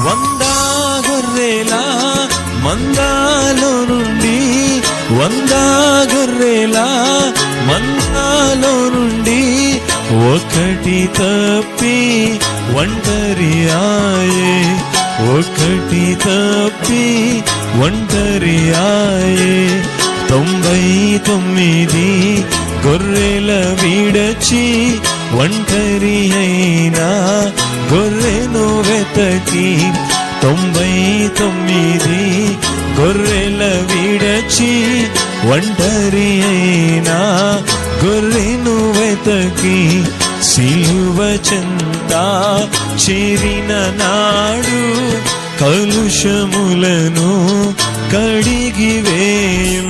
100 గొర్రెల మందాలో నుండి 100 గొర్రెల మందాలో నుండి ఒకటి తప్పి ఒంటరి ఆయే, ఒకటి తప్పి ఒంటరి ఆయే. 99 గొర్రెల విడచి ఒంటరి అయినా గొర్రెను వెతకి, 99 గొర్రెల విడచి ఒంటరి అయినా గొర్రెను వెతకి, సిలువ చెంత చేరిన నాడు కలుషములను కడిగి వేయును.